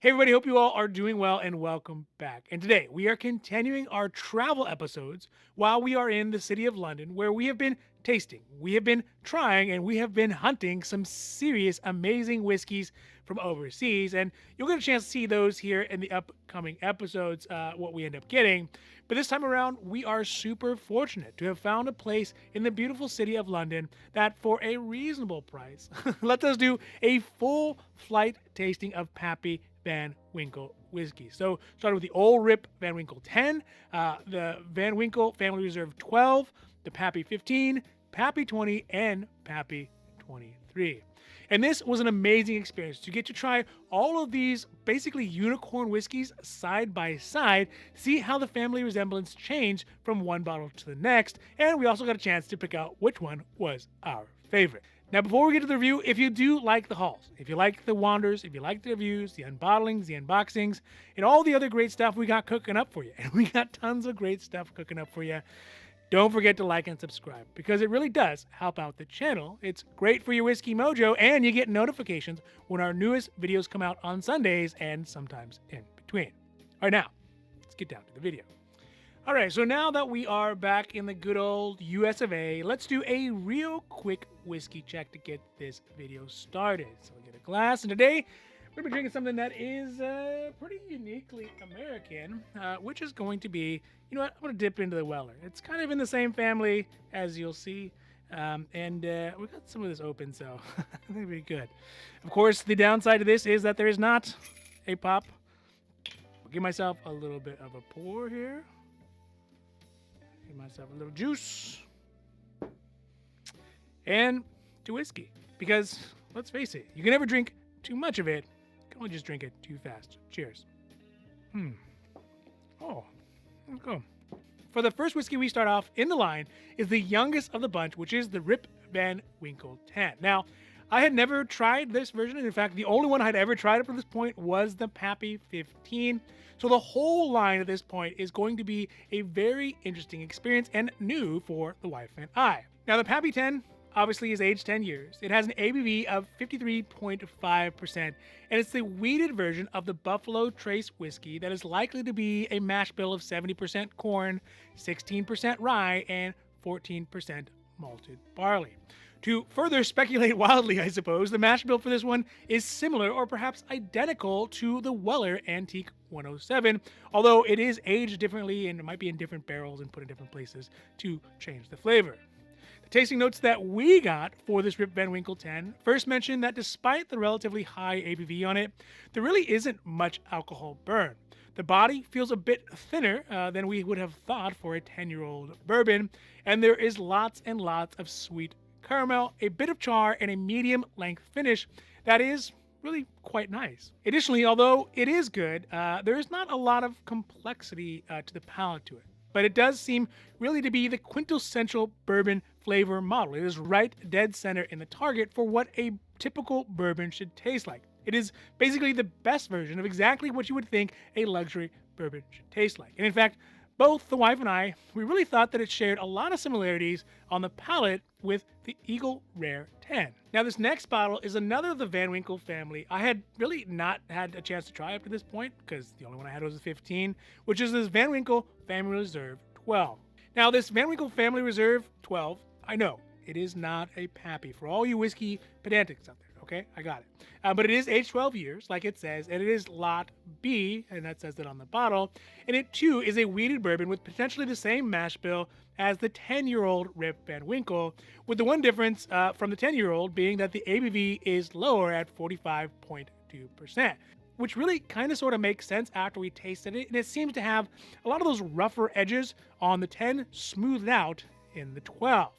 Hey, everybody, hope you all are doing well and welcome back. And today we are continuing our travel episodes while we are in the city of London, where we have been tasting, we have been trying, and we have been hunting some serious, amazing whiskeys from overseas. And you'll get a chance to see those here in the upcoming episodes, what we end up getting. But this time around, we are super fortunate to have found a place in the beautiful city of London that, for a reasonable price, lets us do a full flight tasting of Pappy Van Winkle whiskey. So, started with the Old Rip Van Winkle 10, the Van Winkle Family Reserve 12, the Pappy 15, Pappy 20, and Pappy 23. And this was an amazing experience to get to try all of these basically unicorn whiskeys side by side, see how the family resemblance changed from one bottle to the next, and we also got a chance to pick out which one was our favorite. Now, before we get to the review, if you do like the hauls, if you like the wanders, if you like the reviews, the unbottlings, the unboxings, and all the other great stuff we got cooking up for you, and we got tons of great stuff cooking up for you, don't forget to like and subscribe because it really does help out the channel. It's great for your whiskey mojo, and you get notifications when our newest videos come out on Sundays and sometimes in between. All right, now, let's get down to the video. All right, so now that we are back in the good old US of A, let's do a real quick whiskey check to get this video started. So we get a glass, and today we're going to be drinking something that is pretty uniquely American, which is going to be, you know what, I'm going to dip into the Weller. It's kind of in the same family, as you'll see, and we got some of this open, so I think it'll be good. Of course, the downside to this is that there is not a pop. I'll give myself a little bit of a pour here. Give myself a little juice and to whiskey, because let's face it, you can never drink too much of it. You can only just drink it too fast. Cheers. Oh, there we go. For the first whiskey we start off in the line is the youngest of the bunch, which is the Rip Van Winkle 10. Now, I had never tried this version. In fact, the only one I'd ever tried up to this point was the Pappy 15. So the whole line at this point is going to be a very interesting experience and new for the wife and I. Now, the Pappy 10 obviously is aged 10 years. It has an ABV of 53.5%, and it's the wheated version of the Buffalo Trace whiskey that is likely to be a mash bill of 70% corn, 16% rye, and 14% malted barley. To further speculate wildly, I suppose, the mash bill for this one is similar or perhaps identical to the Weller Antique 107, although it is aged differently and it might be in different barrels and put in different places to change the flavor. The tasting notes that we got for this Rip Van Winkle 10 first mentioned that despite the relatively high ABV on it, there really isn't much alcohol burn. The body feels a bit thinner than we would have thought for a 10-year-old bourbon, and there is lots and lots of sweet caramel, a bit of char, and a medium length finish that is really quite nice. Additionally, although it is good, there is not a lot of complexity to the palate to it. But it does seem really to be the quintessential bourbon flavor model. It is right dead center in the target for what a typical bourbon should taste like. It is basically the best version of exactly what you would think a luxury bourbon should taste like. And in fact, both the wife and I, we really thought that it shared a lot of similarities on the palate with the Eagle Rare 10. Now, this next bottle is another of the Van Winkle family. I had really not had a chance to try up to this point because the only one I had was the 15, which is this Van Winkle Family Reserve 12. Now, this Van Winkle Family Reserve 12, I know, it is not a Pappy for all you whiskey pedantics out there. Okay, I got it. But it is aged 12 years, like it says, and it is Lot B, and that says that on the bottle. And it, too, is a wheated bourbon with potentially the same mash bill as the 10-year-old Rip Van Winkle, with the one difference from the 10-year-old being that the ABV is lower at 45.2%, which really kind of sort of makes sense after we tasted it, and it seems to have a lot of those rougher edges on the 10 smoothed out in the 12.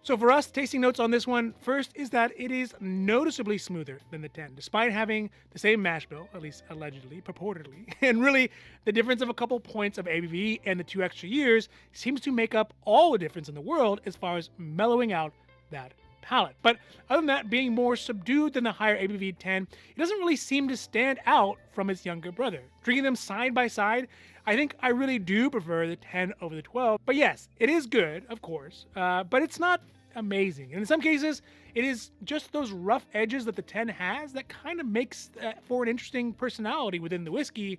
So for us, tasting notes on this one, first is that it is noticeably smoother than the 10, despite having the same mash bill, at least allegedly, purportedly. And really, the difference of a couple points of ABV and the 2 extra years seems to make up all the difference in the world as far as mellowing out that palate. But other than that, being more subdued than the higher ABV 10, it doesn't really seem to stand out from its younger brother. Drinking them side by side, I think I really do prefer the 10 over the 12. But yes, it is good, of course, but it's not amazing. And in some cases, it is just those rough edges that the 10 has that kind of makes for an interesting personality within the whiskey.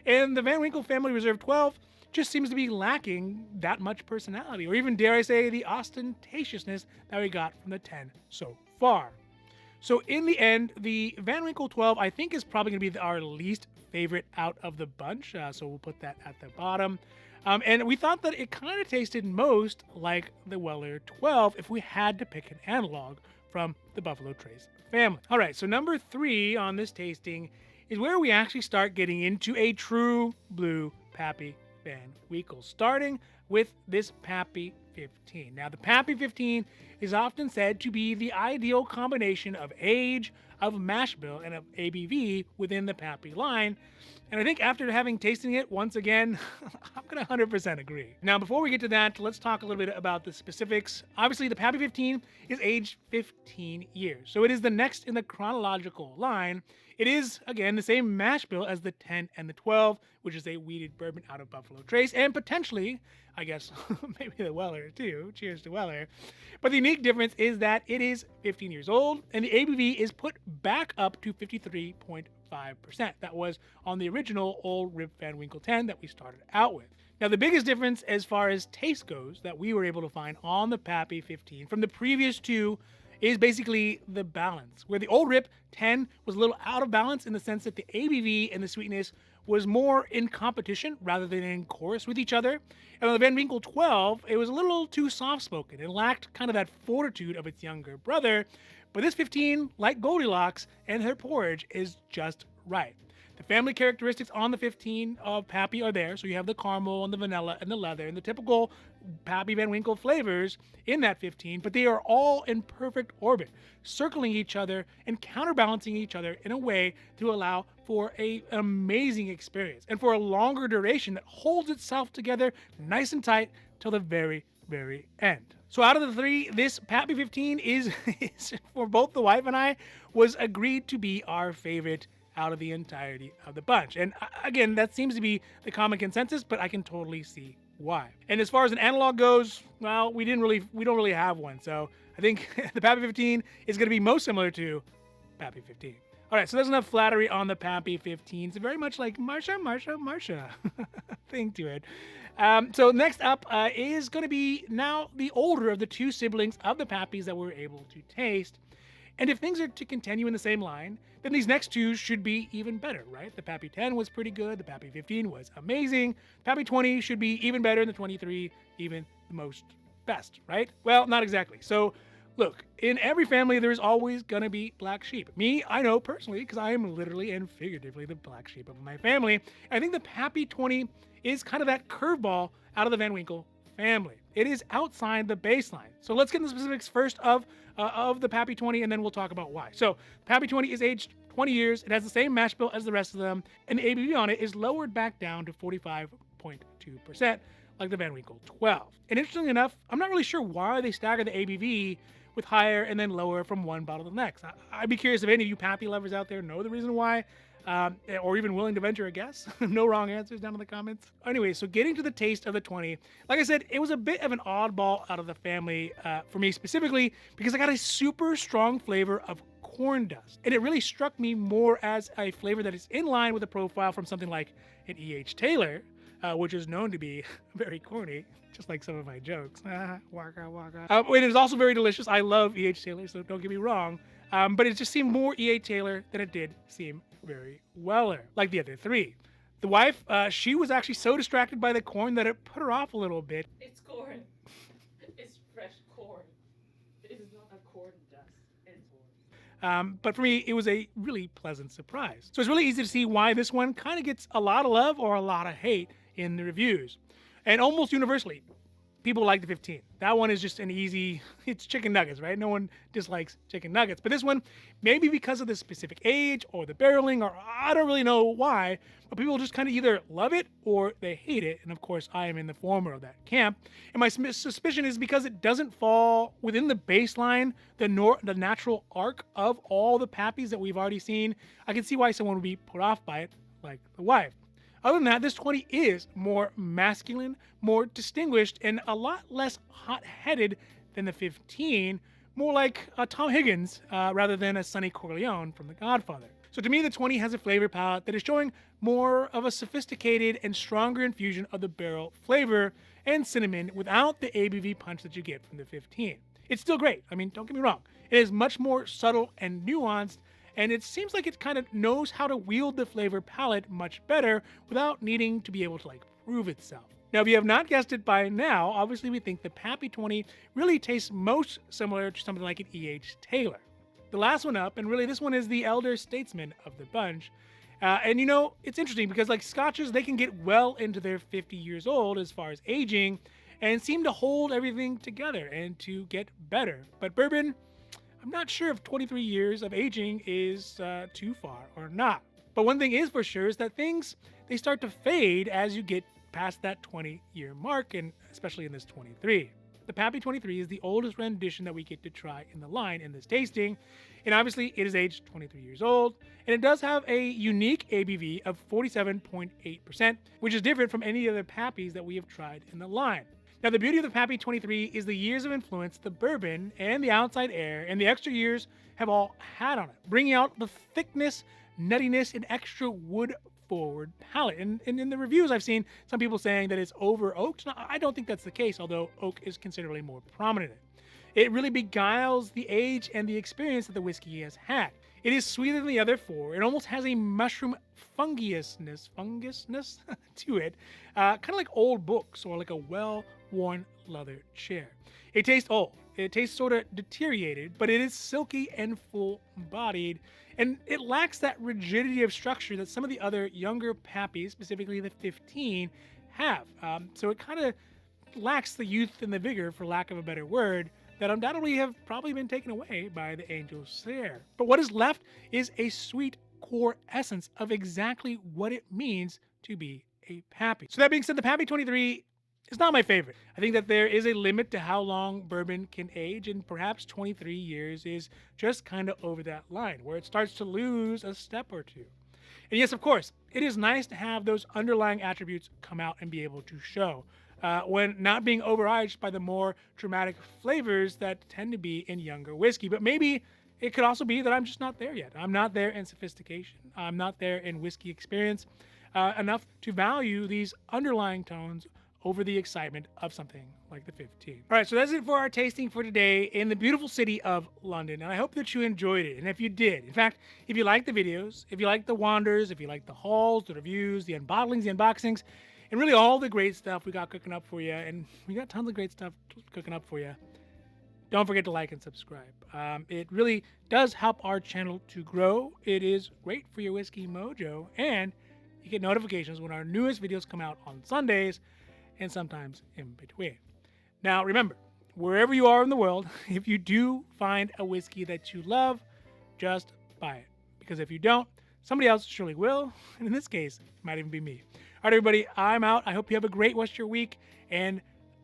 And the Van Winkle Family Reserve 12 just seems to be lacking that much personality, or even, dare I say, the ostentatiousness that we got from the 10 so far. So in the end, the Van Winkle 12, I think, is probably going to be our least favorite out of the bunch. So we'll put that at the bottom. And we thought that it kind of tasted most like the Weller 12 if we had to pick an analog from the Buffalo Trace family. All right, so number 3 on this tasting is where we actually start getting into a true blue Pappy Van Winkle, starting with this Pappy 15. Now, the Pappy 15 is often said to be the ideal combination of age, of mash bill, and of ABV within the Pappy line. And I think after having tasted it once again, I'm going to 100% agree. Now, before we get to that, let's talk a little bit about the specifics. Obviously, the Pappy 15 is aged 15 years, so it is the next in the chronological line. It is, again, the same mash bill as the 10 and the 12, which is a wheated bourbon out of Buffalo Trace, and potentially, I guess, maybe the Weller too. Cheers to Weller. But the unique difference is that it is 15 years old, and the ABV is put back up to 53.5%. That was on the original Old Rip Van Winkle 10 that we started out with. Now, the biggest difference as far as taste goes that we were able to find on the Pappy 15 from the previous two is basically the balance, where the Old Rip 10 was a little out of balance in the sense that the ABV and the sweetness was more in competition rather than in chorus with each other. And on the Van Winkle 12, it was a little too soft-spoken. It lacked kind of that fortitude of its younger brother. But this 15, like Goldilocks and her porridge, is just right. The family characteristics on the 15 of Pappy are there. So you have the caramel and the vanilla and the leather and the typical Pappy Van Winkle flavors in that 15, but they are all in perfect orbit, circling each other and counterbalancing each other in a way to allow for an amazing experience and for a longer duration that holds itself together nice and tight till the very, very end. So out of the 3, this Pappy 15 is for both the wife and I, was agreed to be our favorite out of the entirety of the bunch. And again, that seems to be the common consensus, but I can totally see why. And as far as an analog goes, well, we don't really have one. So I think the Pappy 15 is going to be most similar to Pappy 15. All right, so there's enough flattery on the Pappy 15. It's very much like Marsha thing to it. So next up is going to be now the older of the 2 siblings of the Pappies that we're able to taste. And if things are to continue in the same line, then these next 2 should be even better, right? The Pappy 10 was pretty good. The Pappy 15 was amazing. Pappy 20 should be even better, and the 23 even the most best, right? Well, not exactly. So look, in every family, there's always going to be black sheep. Me, I know personally, because I am literally and figuratively the black sheep of my family. I think the Pappy 20 is kind of that curveball out of the Van Winkle family. It is outside the baseline. So let's get into the specifics first of the Pappy 20, and then we'll talk about why. So Pappy 20 is aged 20 years. It has the same mash bill as the rest of them, and the ABV on it is lowered back down to 45.2%, like the Van Winkle 12. And interestingly enough, I'm not really sure why they stagger the ABV with higher and then lower from one bottle to the next. I'd be curious if any of you Pappy lovers out there know the reason why. Or even willing to venture a guess. No wrong answers down in the comments. Anyway, so getting to the taste of the 20, like I said, it was a bit of an oddball out of the family for me specifically because I got a super strong flavor of corn dust. And it really struck me more as a flavor that is in line with the profile from something like an E.H. Taylor, which is known to be very corny, just like some of my jokes. Waka waka. It is also very delicious. I love E.H. Taylor, so don't get me wrong. But it just seemed more E.H. Taylor than it did seem very Weller, like the other 3. The wife, she was actually so distracted by the corn that it put her off a little bit. It's corn. It's fresh corn. It is not a corn dust. It's corn. But for me, it was a really pleasant surprise. So it's really easy to see why this one kind of gets a lot of love or a lot of hate in the reviews. And almost universally, people like the 15. That one is just an easy, it's chicken nuggets, right? No one dislikes chicken nuggets. But this one, maybe because of the specific age or the barreling, or I don't really know why, but people just kind of either love it or they hate it. And of course, I am in the former of that camp. And my suspicion is because it doesn't fall within the baseline, the natural arc of all the Pappies that we've already seen. I can see why someone would be put off by it, like the wife. Other than that, this 20 is more masculine, more distinguished, and a lot less hot-headed than the 15, more like a Tom Higgins rather than a Sonny Corleone from The Godfather. So to me, the 20 has a flavor palette that is showing more of a sophisticated and stronger infusion of the barrel flavor and cinnamon without the ABV punch that you get from the 15. It's still great. I mean, don't get me wrong. It is much more subtle and nuanced, and it seems like it kind of knows how to wield the flavor palette much better without needing to be able to prove itself. Now, if you have not guessed it by now, obviously we think the Pappy 20 really tastes most similar to something like an E.H. Taylor. The last one up, and really this one is the elder statesman of the bunch. And it's interesting because scotches, they can get well into their 50 years old as far as aging and seem to hold everything together and to get better. But bourbon, I'm not sure if 23 years of aging is too far or not. But one thing is for sure is that things, they start to fade as you get past that 20-year mark, and especially in this 23. The Pappy 23 is the oldest rendition that we get to try in the line in this tasting, and obviously it is aged 23 years old, and it does have a unique ABV of 47.8%, which is different from any other Pappies that we have tried in the line. Now, the beauty of the Pappy 23 is the years of influence the bourbon and the outside air and the extra years have all had on it, bringing out the thickness, nuttiness, and extra wood-forward palate. And in the reviews I've seen some people saying that it's over-oaked. Now, I don't think that's the case, although oak is considerably more prominent in it. It really beguiles the age and the experience that the whiskey has had. It is sweeter than the other four. It almost has a mushroom fungousness to it, kind of like old books or like a well-worn leather chair. It tastes old. It tastes sort of deteriorated, but it is silky and full-bodied, and it lacks that rigidity of structure that some of the other younger Pappies, specifically the 15, have. So it kind of lacks the youth and the vigor, for lack of a better word, that undoubtedly have probably been taken away by the Angel Stare. But what is left is a sweet core essence of exactly what it means to be a Pappy. So that being said, the Pappy 23 is not my favorite. I think that there is a limit to how long bourbon can age, and perhaps 23 years is just kind of over that line, where it starts to lose a step or two. And yes, of course, it is nice to have those underlying attributes come out and be able to show, when not being overaged by the more dramatic flavors that tend to be in younger whiskey. But maybe it could also be that I'm just not there yet. I'm not there in sophistication. I'm not there in whiskey experience enough to value these underlying tones over the excitement of something like the 15. All right, so that's it for our tasting for today in the beautiful city of London, and I hope that you enjoyed it. And if you did, in fact, if you like the videos, if you like the wanders, if you like the hauls, the reviews, the unbottlings, the unboxings, and really all the great stuff we got cooking up for you, and we got tons of great stuff cooking up for you, don't forget to like and subscribe. It really does help our channel to grow. It is great for your whiskey mojo, and you get notifications when our newest videos come out on Sundays, and sometimes in between. Now, remember, wherever you are in the world, if you do find a whiskey that you love, just buy it. Because if you don't, somebody else surely will, and in this case, it might even be me. All right, everybody, I'm out. I hope you have a great rest of your week, and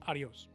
adios.